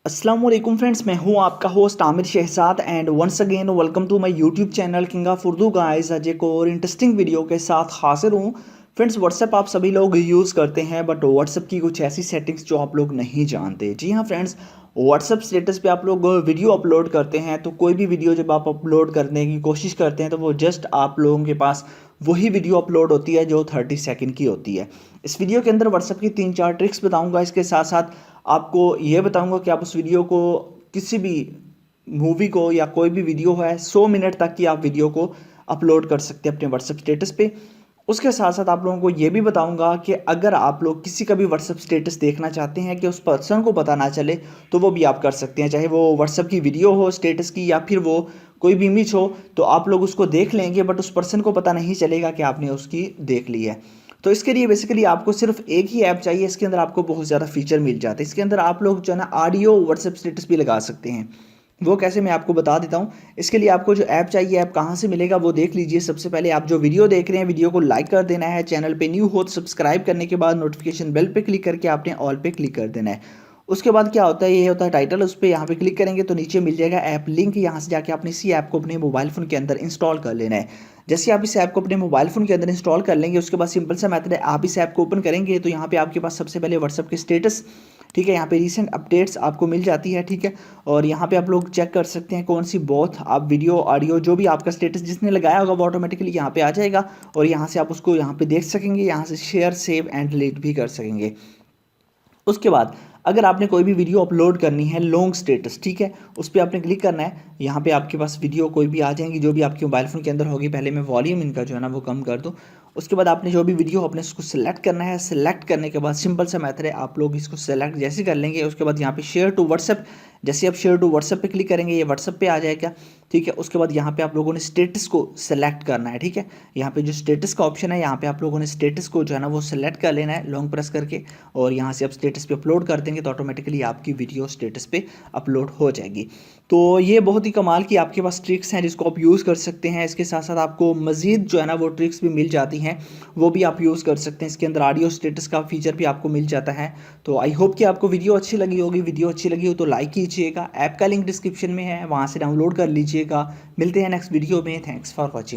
अस्सलाम वालेकुम फ्रेंड्स, मैं हूं आपका host Aamir Shahzad and once again welcome to my YouTube channel king of Urdu guys. आज एक और इंटरेस्टिंग वीडियो के साथ हाजिर हूं। फ्रेंड्स, व्हाट्सएप आप सभी लोग यूज़ करते हैं बट व्हाट्सएप की कुछ ऐसी सेटिंग्स जो आप लोग नहीं जानते। जी हाँ फ्रेंड्स, व्हाट्सएप स्टेटस पे आप लोग वीडियो अपलोड करते हैं तो कोई भी वीडियो जब आप अपलोड करने की कोशिश करते हैं तो वो जस्ट आप लोगों के पास वही वीडियो अपलोड होती है जो 30 सेकंड की होती है। इस वीडियो के अंदर व्हाट्सएप की 3-4 ट्रिक्स बताऊंगा। इसके साथ साथ आपको ये बताऊंगा कि आप उस वीडियो को किसी भी मूवी को या कोई भी वीडियो है 100 मिनट तक की आप वीडियो को अपलोड कर सकते हैं अपने व्हाट्सएप स्टेटस पे। उसके साथ साथ आप लोगों को ये भी बताऊंगा कि अगर आप लोग किसी का भी व्हाट्सएप स्टेटस देखना चाहते हैं कि उस पर्सन को पता ना चले तो वो भी आप कर सकते हैं, चाहे वो व्हाट्सएप की वीडियो हो स्टेटस की या फिर वो कोई भी इमेज हो। तो आप लोग उसको देख लेंगे बट उस पर्सन को पता नहीं चलेगा कि आपने उसकी देख ली है। तो इसके लिए बेसिकली आपको सिर्फ एक ही ऐप चाहिए। इसके अंदर आपको बहुत ज़्यादा फीचर मिल जाते हैं। इसके अंदर आप लोग जो है ना ऑडियो व्हाट्सएप स्टेटस भी लगा सकते हैं। वो कैसे मैं आपको बता देता हूँ। इसके लिए आपको जो ऐप चाहिए, ऐप कहाँ से मिलेगा वो देख लीजिए। सबसे पहले आप जो वीडियो देख रहे हैं वीडियो को लाइक कर देना है, चैनल पे न्यू हो तो सब्सक्राइब करने के बाद नोटिफिकेशन बेल पे क्लिक करके आपने ऑल पे क्लिक कर देना है। उसके बाद क्या होता है, ये होता है टाइटल, उस पर यहाँ पे क्लिक करेंगे तो नीचे मिल जाएगा ऐप लिंक। यहाँ से जाके आपने इसी ऐप को अपने मोबाइल फ़ोन के अंदर इंस्टॉल कर लेना है। जैसे आप इस ऐप को अपने मोबाइल फ़ोन के अंदर इंस्टॉल कर लेंगे उसके बाद सिंपल सा मेथड है, आप इस ऐप को ओपन करेंगे तो यहाँ पे आपके पास सबसे पहले व्हाट्सएप के स्टेटस, ठीक है, यहाँ पे रीसेंट अपडेट्स आपको मिल जाती है, ठीक है। और यहाँ पे आप लोग चेक कर सकते हैं कौन सी बोथ आप वीडियो ऑडियो जो भी आपका स्टेटस जिसने लगाया होगा वो ऑटोमेटिकली यहाँ पे आ जाएगा और यहाँ से आप उसको यहाँ पे देख सकेंगे। यहाँ से शेयर सेव एंड डिलीट भी कर सकेंगे। उसके बाद अगर आपने कोई भी वीडियो अपलोड करनी है लॉन्ग स्टेटस, ठीक है, उस पर आपने क्लिक करना है। यहाँ पे आपके पास वीडियो कोई भी आ जाएंगी जो भी आपके मोबाइल फ़ोन के अंदर होगी। पहले मैं वॉल्यूम इनका जो है ना वो कम कर दूँ। उसके बाद आपने जो भी वीडियो अपने उसको सेलेक्ट करना है। सेलेक्ट करने के बाद सिंपल सा मेथड है, आप लोग इसको सेलेक्ट जैसे कर लेंगे उसके बाद यहाँ पे शेयर टू व्हाट्सएप, जैसे आप शेयर टू व्हाट्सएप पे क्लिक करेंगे ये व्हाट्सएप पे आ जाएगा, ठीक है। उसके बाद यहाँ पे आप लोगों ने स्टेटस को सेलेक्ट करना है, ठीक है। यहाँ पे जो स्टेटस का ऑप्शन है यहाँ पे आप लोगों ने स्टेटस को जो है ना वो सेलेक्ट कर लेना है लॉन्ग प्रेस करके और यहाँ से आप स्टेटस पे अपलोड कर देंगे तो ऑटोमेटिकली आपकी वीडियो स्टेटस पे अपलोड हो जाएगी। तो ये बहुत ही कमाल की आपके पास ट्रिक्स हैं जिसको आप यूज़ कर सकते हैं। इसके साथ साथ आपको मज़ीद जो है ना वो ट्रिक्स भी मिल जाती हैं, वो भी आप यूज़ कर सकते हैं। इसके अंदर ऑडियो स्टेटस का फीचर भी आपको मिल जाता है। तो आई होप कि आपको वीडियो अच्छी लगी होगी। वीडियो अच्छी लगी हो तो लाइक कीजिएगा। ऐप का लिंक डिस्क्रिप्शन में है, वहाँ से डाउनलोड कर लीजिएगा। मिलते हैं नेक्स्ट वीडियो में। Thanks for watching.